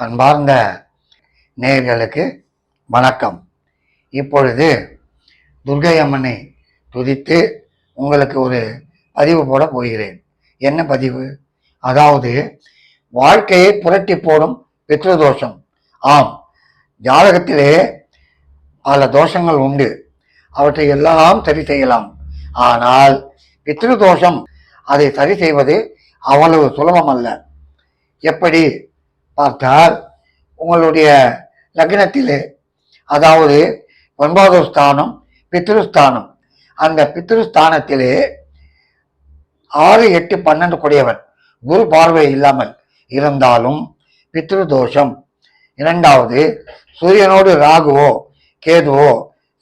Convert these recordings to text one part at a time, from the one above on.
அன்பார்ந்த நேயர்களுக்கு வணக்கம். இப்பொழுது துர்க்கை அம்மனை துதித்து உங்களுக்கு ஒரு பதிவு போட போகிறேன். என்ன பதிவு? அதாவது வாழ்க்கையை புரட்டி போடும் பித்ருதோஷம். ஆம், ஜாதகத்திலே பல தோஷங்கள் உண்டு, அவற்றை எல்லாம் சரி செய்யலாம். ஆனால் பித்ருதோஷம் அதை சரி செய்வது அவ்வளவு சுலபம் அல்ல. எப்படி பார்த்தால், உங்களுடைய லக்னத்திலே, அதாவது 9வது ஸ்தானம் பித்ருஸ்தானம், அந்த பித்ருஸ்தானத்திலே 6, 8, 12 கூடியவன் குரு பார்வை இல்லாமல் இருந்தாலும் பித்ருதோஷம். இரண்டாவது, சூரியனோடு ராகுவோ கேதுவோ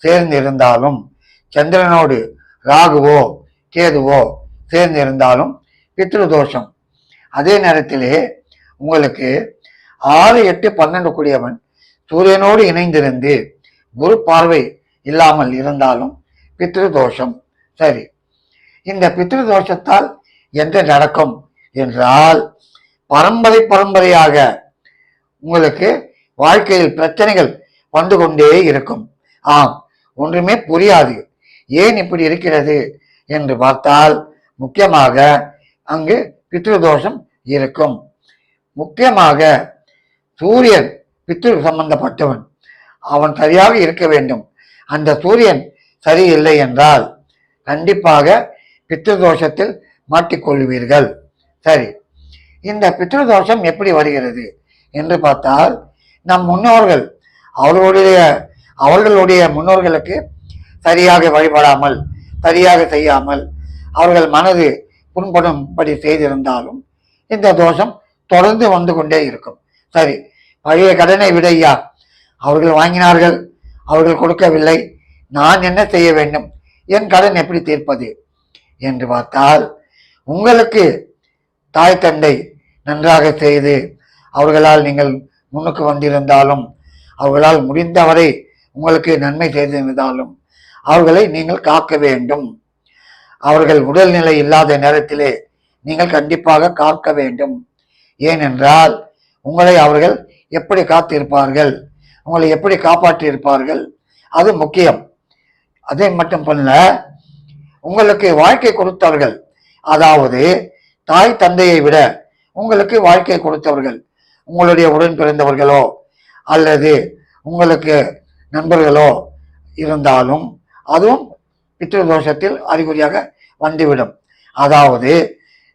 சேர்ந்து இருந்தாலும், சந்திரனோடு ராகுவோ கேதுவோ சேர்ந்து இருந்தாலும் பித்ருதோஷம். அதே நேரத்திலே உங்களுக்கு 6, 8, 12 கூடியவன் சூரியனோடு இணைந்திருந்து குரு பார்வை இல்லாமல் இருந்தாலும் பித்ருதோஷம். சரி, இந்த பித்ருதோஷத்தால் என்ன நடக்கும் என்றால், பரம்பரையாக உங்களுக்கு வாழ்க்கையில் பிரச்சனைகள் வந்து கொண்டே இருக்கும். ஆம், ஒன்றுமே புரியாது, ஏன் இப்படி இருக்கிறது என்று பார்த்தால், முக்கியமாக அங்கு பித்ருதோஷம் இருக்கும். முக்கியமாக சூரியன் பித்ரு சம்பந்தப்பட்டவன், அவன் சரியாக இருக்க வேண்டும். அந்த சூரியன் சரியில்லை என்றால் கண்டிப்பாக பித்ருதோஷத்தில் மாட்டிக்கொள்வீர்கள். சரி, இந்த பித்ருதோஷம் எப்படி வருகிறது என்று பார்த்தால், நம் முன்னோர்கள் அவர்களுடைய முன்னோர்களுக்கு சரியாக வழிபடாமல், சரியாக செய்யாமல், அவர்கள் மனது புண்படும்படி செய்திருந்தாலும் இந்த தோஷம் தொடர்ந்து வந்து கொண்டே இருக்கும். சரி, பழைய கடனை விடையா, அவர்கள் வாங்கினார்கள், அவர்கள் கொடுக்கவில்லை, நான் என்ன செய்ய வேண்டும், என் கடன் எப்படி தீர்ப்பது என்று பார்த்தால், உங்களுக்கு தாய் தந்தை நன்றாக செய்து அவர்களால் நீங்கள் முன்னுக்கு வந்திருந்தாலும், அவர்களால் முடிந்தவரை உங்களுக்கு நன்மை செய்திருந்தாலும் அவர்களை நீங்கள் காக்க வேண்டும். அவர்கள் உடல்நிலை இல்லாத நேரத்திலே நீங்கள் கண்டிப்பாக காக்க வேண்டும். ஏனென்றால் உங்களை அவர்கள் எப்படி காத்திருப்பார்கள், உங்களை எப்படி காப்பாற்றியிருப்பார்கள், அது முக்கியம். அதை மட்டும் பண்ணல, உங்களுக்கு வாழ்க்கை கொடுத்தவர்கள், அதாவது தாய் தந்தையை விட உங்களுக்கு வாழ்க்கை கொடுத்தவர்கள், உங்களுடைய உடன் பிறந்தவர்களோ அல்லது உங்களுக்கு நண்பர்களோ இருந்தாலும் அதுவும் பித்ருதோஷத்தில் அறிகுறியாக வந்துவிடும். அதாவது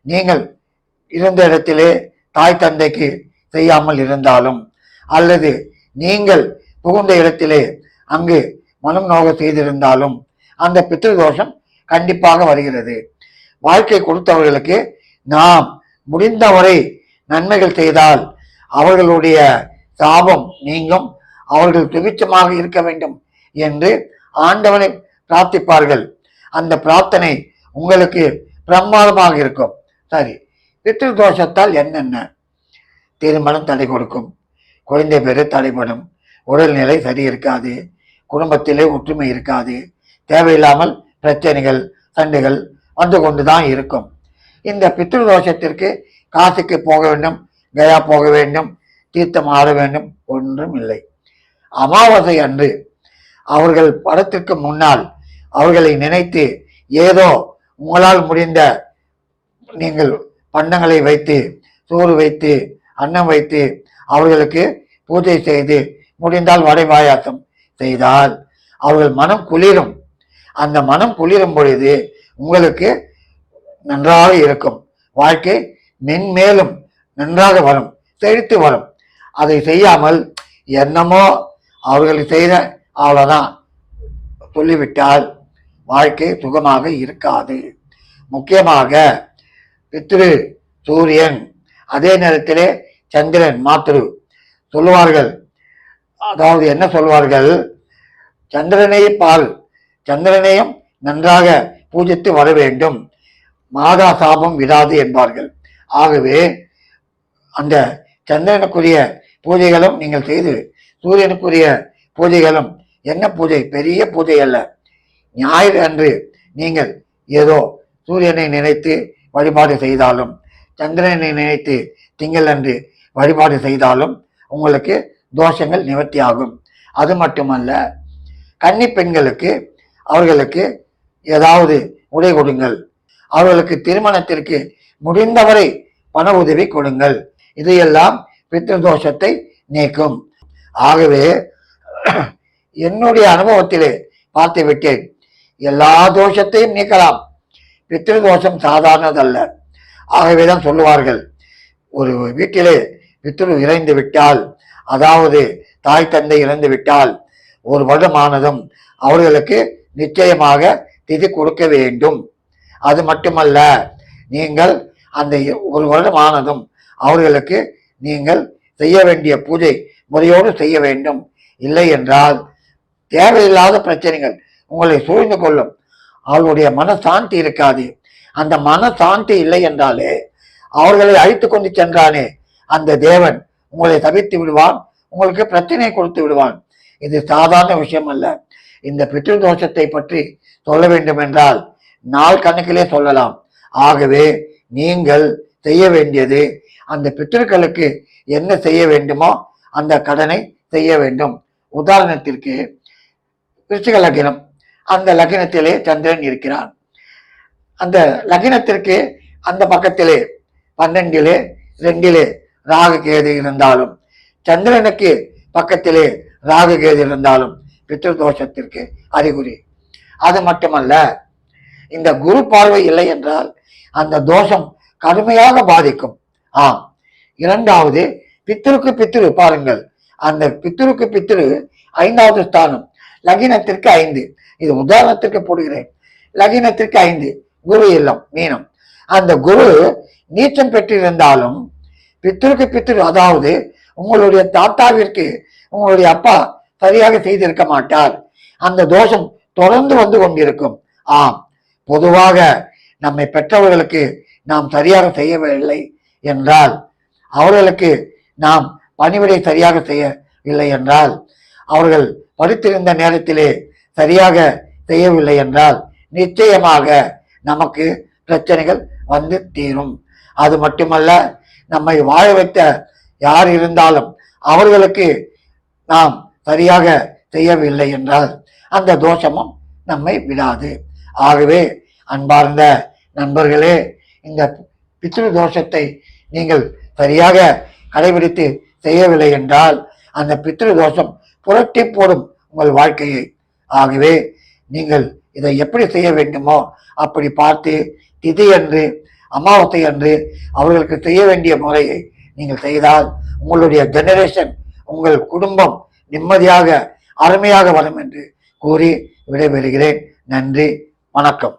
நீங்கள் இருந்த இடத்திலே தாய் தந்தைக்கு செய்யாமல் இருந்தாலும், அல்லது நீங்கள் புகுந்த இடத்திலே அங்கு மனம் நோக செய்திருந்தாலும் அந்த பித்ருதோஷம் கண்டிப்பாக வருகிறது. வாழ்க்கை கொடுத்தவர்களுக்கு நாம் முடிந்தவரை நன்மைகள் செய்தால் அவர்களுடைய சாபம் நீங்கும், அவர்கள் சுபிட்சமாக இருக்க வேண்டும் என்று ஆண்டவனை பிரார்த்திப்பார்கள். அந்த பிரார்த்தனை உங்களுக்கு பிரமாதமாக இருக்கும். சரி, பித்ருதோஷத்தால் என்னென்ன? திருமணம் தடை கொடுக்கும், குழந்தை பேரு தடைப்படும், உடல்நிலை சரி இருக்காது, குடும்பத்திலே ஒற்றுமை இருக்காது, தேவையில்லாமல் பிரச்சனைகள் சண்டைகள் வந்து கொண்டுதான் இருக்கும். இந்த பித்ருதோஷத்திற்கு காசிக்கு போக வேண்டும், கயா போக வேண்டும், தீர்த்தம் ஆட வேண்டும், ஒன்றும் இல்லை. அமாவாசை அன்று அவர்கள் படத்திற்கு முன்னால் அவர்களை நினைத்து ஏதோ உங்களால் முடிந்த நீங்கள் பண்டங்களை வைத்து, சோறு வைத்து, அன்னம் வைத்து அவர்களுக்கு பூஜை செய்து, முடிந்தால் வடை பாயாசம் செய்தால் அவர்கள் மனம் குளிரும். அந்த மனம் குளிரும் பொழுது உங்களுக்கு நன்றாக இருக்கும், வாழ்க்கை மென்மேலும் நன்றாக வரும், செழித்து வரும். அதை செய்யாமல் என்னமோ அவர்கள் செய்த அவ்வளவுதான் சொல்லிவிட்டால் வாழ்க்கை சுகமாக இருக்காது. முக்கியமாக பித்ரு சூரியன், அதே நேரத்திலே சந்திரன் மாத்ரு சொல்லுவார்கள். அதாவது என்ன சொல்வார்கள், சந்திரனை பால், சந்திரனையும் நன்றாக பூஜித்து வர வேண்டும், மாதா சாபம் விடாது என்பார்கள். ஆகவே அந்த சந்திரனுக்குரிய பூஜைகளும் நீங்கள் செய்து, சூரியனுக்குரிய பூஜைகளும், என்ன பூஜை, பெரிய பூஜை அல்ல, ஞாயிறு அன்று நீங்கள் ஏதோ சூரியனை நினைத்து வழிபாடு செய்தாலும், சந்திரனை நினைத்து திங்கள் அன்று வழிபாடு செய்தாலும் உங்களுக்கு தோஷங்கள் நிவர்த்தி ஆகும். அது மட்டுமல்ல, கன்னி பெண்களுக்கு அவர்களுக்கு ஏதாவது உடை கொடுங்கள், அவர்களுக்கு திருமணத்திற்கு முடிந்தவரை பண உதவி கொடுங்கள். இதையெல்லாம் பித்ருதோஷத்தை நீக்கும். ஆகவே என்னுடைய அனுபவத்திலே பார்த்து விட்டேன். எல்லா தோஷத்தையும் நீக்கலாம். பித்ருதோஷம் சாதாரணதல்ல. ஆகவேதான் சொல்லுவார்கள், ஒரு வீட்டிலே பித்ரு இறந்து விட்டால், அதாவது தாய் தந்தை இறந்து விட்டால், ஒரு வருடமானதும் அவர்களுக்கு நிச்சயமாக திதி கொடுக்க வேண்டும். அது மட்டுமல்ல, நீங்கள் அந்த ஒரு வருடமானதும் அவர்களுக்கு நீங்கள் செய்ய வேண்டிய பூஜை முறையோடு செய்ய வேண்டும். இல்லை என்றால் தேவையில்லாத பிரச்சனைகள் உங்களை சூழ்ந்து கொள்ளும். அவர்களுடைய மனசாந்தி இருக்காது. அந்த மனசாந்தி இல்லை என்றாலே அவர்களை அழைத்து கொண்டு சென்றானே அந்த தேவன் உங்களை தவிர்த்து விடுவான், உங்களுக்கு பிரச்சனை கொடுத்து விடுவான். இது சாதாரண விஷயம் அல்ல. இந்த பித்ருதோஷத்தை பற்றி சொல்ல வேண்டும் என்றால் நாள் கணக்கிலே சொல்லலாம். ஆகவே நீங்கள் செய்ய வேண்டியது, அந்த பித்ருக்களுக்கு என்ன செய்ய வேண்டுமோ அந்த கடனை செய்ய வேண்டும். உதாரணத்திற்கு விருச்சிக லக்னம், அந்த லக்னத்திலே சந்திரன் இருக்கிறார். அந்த லக்னத்திற்கு அந்த பக்கத்திலே 12 2 ராகு கேது இருந்தாலும், சந்திரனுக்கு பக்கத்திலே ராகு கேது இருந்தாலும் பித்ருதோஷத்திற்கு அறிகுறி. அது மட்டுமல்ல, இந்த குரு பார்வை இல்லை என்றால் அந்த தோஷம் கடுமையாக பாதிக்கும். இரண்டாவது, பித்ருக்கு பித்ரு பாருங்கள், அந்த பித்ருக்கு பித்ரு 5வது ஸ்தானம், லக்னத்திற்கு 5. இது உதாரணத்திற்கு போடுகிறேன். லக்னத்திற்கு 5, குரு இல்லம் மீனம். அந்த குரு நீச்சம் பெற்றிருந்தாலும் பித்ருக்கு பித்ரு, அதாவது உங்களுடைய தாத்தாவிற்கு உங்களுடைய அப்பா சரியாக செய்திருக்க மாட்டார். அந்த தோஷம் தொடர்ந்து வந்து கொண்டிருக்கும். பொதுவாக நம்மை பெற்றவர்களுக்கு நாம் சரியாக செய்யவில்லை என்றால், அவர்களுக்கு நாம் பணிவிடை சரியாக செய்யவில்லை என்றால், அவர்கள் படித்திருந்த நேரத்திலே சரியாக செய்யவில்லை என்றால் நிச்சயமாக நமக்கு பிரச்சனைகள் வந்து தீரும். அது மட்டுமல்ல, நம்மை வாழ வைத்த யார் இருந்தாலும் அவர்களுக்கு நாம் சரியாக செய்யவில்லை என்றால் அந்த தோஷமும் நம்மை விடாது. ஆகவே அன்பார்ந்த நண்பர்களே, இந்த பித்ரு தோஷத்தை நீங்கள் சரியாக கடைபிடித்து செய்யவில்லை என்றால் அந்த பித்ரு தோஷம் புரட்டி போடும் உங்கள் வாழ்க்கையை. ஆகவே நீங்கள் இதை எப்படி செய்ய வேண்டுமோ அப்படி பார்த்து திதி அன்று, அமாவாசை அன்று அவர்களுக்கு செய்ய வேண்டிய முறையை நீங்கள் செய்தால் உங்களுடைய ஜெனரேஷன், உங்கள் குடும்பம் நிம்மதியாக அருமையாக வரும் என்று கூறி விடைபெறுகிறேன். நன்றி, வணக்கம்.